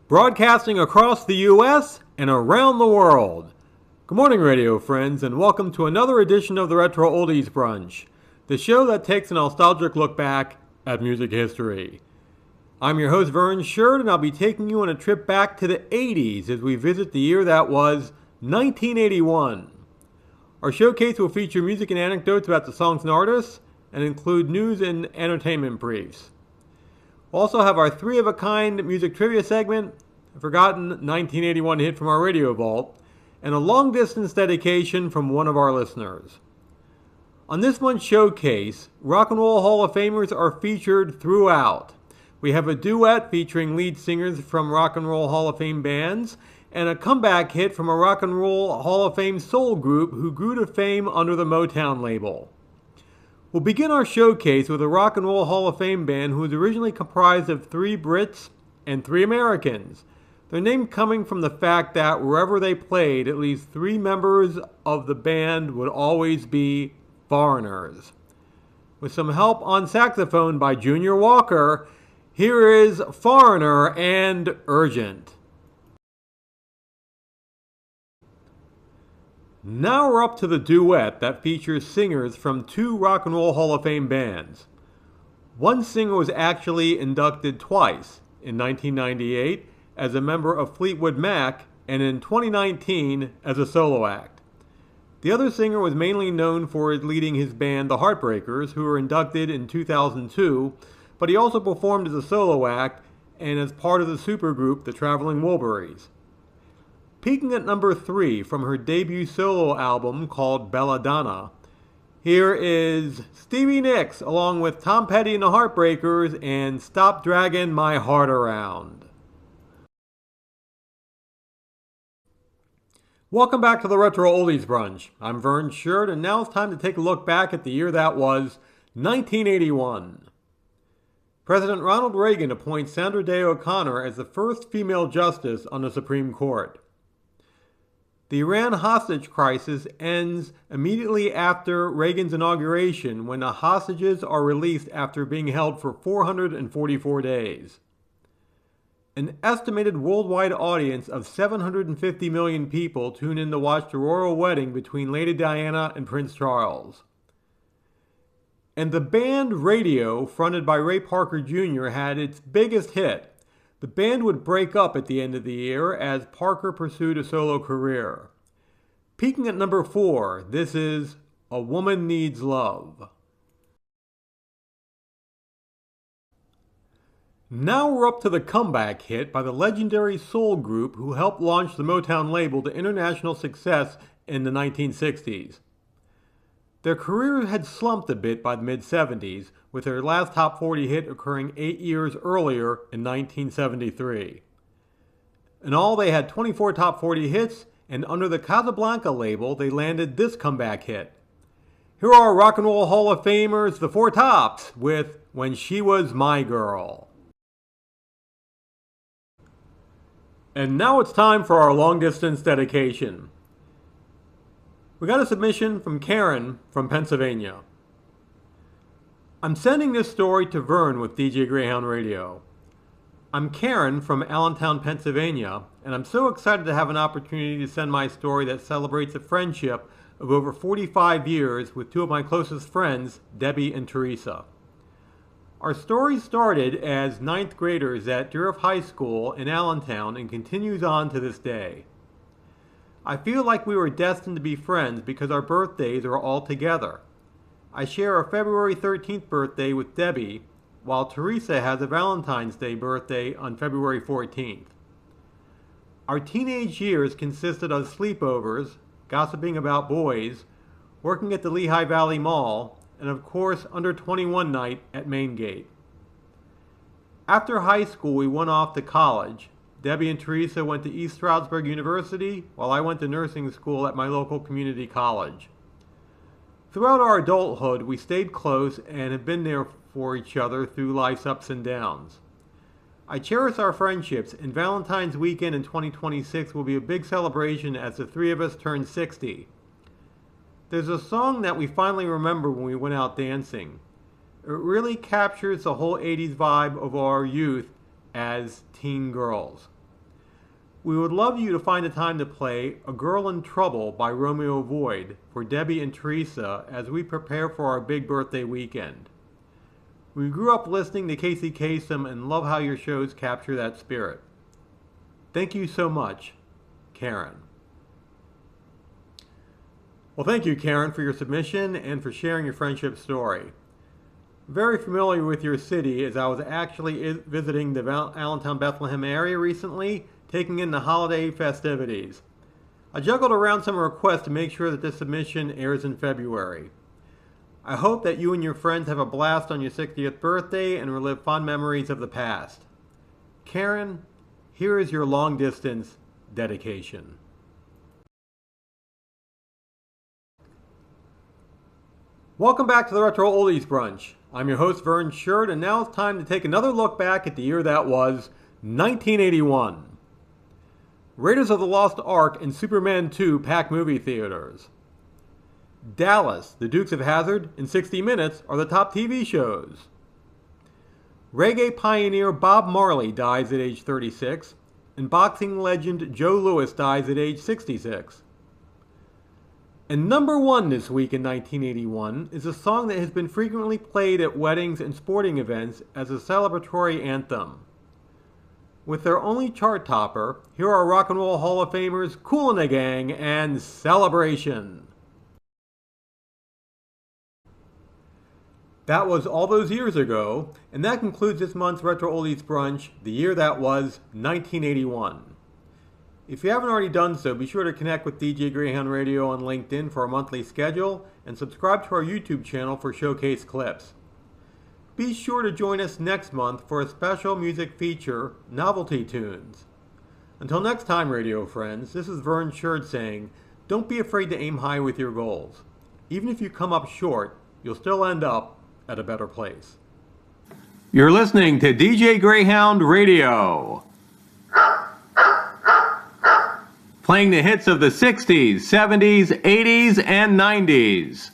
broadcasting across the U.S. and around the world. Good morning, radio friends, and welcome to another edition of the Retro Oldies Brunch, the show that takes a nostalgic look back at music history. I'm your host, Vern Sherd, and I'll be taking you on a trip back to the 80s as we visit the year that was 1981. Our showcase will feature music and anecdotes about the songs and artists, and include news and entertainment briefs. We'll also have our three-of-a-kind music trivia segment, a forgotten 1981 hit from our radio vault, and a long-distance dedication from one of our listeners. On this month's showcase, Rock and Roll Hall of Famers are featured throughout. We have a duet featuring lead singers from Rock and Roll Hall of Fame bands, and a comeback hit from a Rock and Roll Hall of Fame soul group who grew to fame under the Motown label. We'll begin our showcase with a Rock and Roll Hall of Fame band who was originally comprised of 3 Brits and 3 Americans. Their name coming from the fact that wherever they played, at least 3 members of the band would always be foreigners. With some help on saxophone by Junior Walker, here is Foreigner and Urgent. Now we're up to the duet that features singers from 2 Rock and Roll Hall of Fame bands. One singer was actually inducted twice, in 1998 as a member of Fleetwood Mac and in 2019 as a solo act. The other singer was mainly known for leading his band the Heartbreakers, who were inducted in 2002, but he also performed as a solo act and as part of the supergroup the Traveling Wilburys. Peaking at number 3 from her debut solo album called Belladonna, here is Stevie Nicks along with Tom Petty and the Heartbreakers and Stop Draggin' My Heart Around. Welcome back to the Retro Oldies Brunch. I'm Vern Sherd, and now it's time to take a look back at the year that was 1981. President Ronald Reagan appoints Sandra Day O'Connor as the first female justice on the Supreme Court. The Iran hostage crisis ends immediately after Reagan's inauguration when the hostages are released after being held for 444 days. An estimated worldwide audience of 750 million people tune in to watch the royal wedding between Lady Diana and Prince Charles. And the band Raydio, fronted by Ray Parker Jr., had its biggest hit. The band would break up at the end of the year as Parker pursued a solo career. Peaking at number 4, this is A Woman Needs Love. Now we're up to the comeback hit by the legendary soul group who helped launch the Motown label to international success in the 1960s. Their career had slumped a bit by the mid-70s, with their last top 40 hit occurring 8 years earlier in 1973. In all, they had 24 top 40 hits, and under the Casablanca label, they landed this comeback hit. Here are Rock and Roll Hall of Famers, the 4 Tops, with When She Was My Girl. And now it's time for our long-distance dedication. We got a submission from Karen from Pennsylvania. I'm sending this story to Vern with DJ Greyhound Radio. I'm Karen from Allentown, Pennsylvania, and I'm so excited to have an opportunity to send my story that celebrates a friendship of over 45 years with 2 of my closest friends, Debbie and Teresa. Our story started as 9th graders at Durham High School in Allentown and continues on to this day. I feel like we were destined to be friends because our birthdays are all together. I share a February 13th birthday with Debbie, while Teresa has a Valentine's Day birthday on February 14th. Our teenage years consisted of sleepovers, gossiping about boys, working at the Lehigh Valley Mall, and of course under 21 night at Main Gate. After high school we went off to college. Debbie and Teresa went to East Stroudsburg University, while I went to nursing school at my local community college. Throughout our adulthood, we stayed close and have been there for each other through life's ups and downs. I cherish our friendships, and Valentine's weekend in 2026 will be a big celebration as the 3 of us turn 60. There's a song that we finally remember when we went out dancing. It really captures the whole 80s vibe of our youth as teen girls. We would love you to find a time to play A Girl in Trouble by Romeo Void for Debbie and Teresa as we prepare for our big birthday weekend. We grew up listening to Casey Kasem and love how your shows capture that spirit. Thank you so much, Karen. Well, thank you, Karen, for your submission and for sharing your friendship story. Very familiar with your city, as I was actually visiting the Allentown, Bethlehem area recently, taking in the holiday festivities. I juggled around some requests to make sure that this submission airs in February. I hope that you and your friends have a blast on your 60th birthday and relive fond memories of the past. Karen, here is your long-distance dedication. Welcome back to the Retro Oldies Brunch. I'm your host, Vern Sherd, and now it's time to take another look back at the year that was 1981. Raiders of the Lost Ark and Superman 2 pack movie theaters. Dallas, The Dukes of Hazzard, and 60 Minutes are the top TV shows. Reggae pioneer Bob Marley dies at age 36, and boxing legend Joe Louis dies at age 66. And number one this week in 1981 is a song that has been frequently played at weddings and sporting events as a celebratory anthem. With their only chart topper, here are Rock and Roll Hall of Famers Kool The Gang and Celebration. That was all those years ago, and that concludes this month's Retro Oldies Brunch, the year that was 1981. If you haven't already done so, be sure to connect with DJ Greyhound Radio on LinkedIn for our monthly schedule, and subscribe to our YouTube channel for showcase clips. Be sure to join us next month for a special music feature, Novelty Tunes. Until next time, radio friends, this is Vern Sherd saying, don't be afraid to aim high with your goals. Even if you come up short, you'll still end up at a better place. You're listening to DJ Greyhound Radio, playing the hits of the 60s, 70s, 80s, and 90s.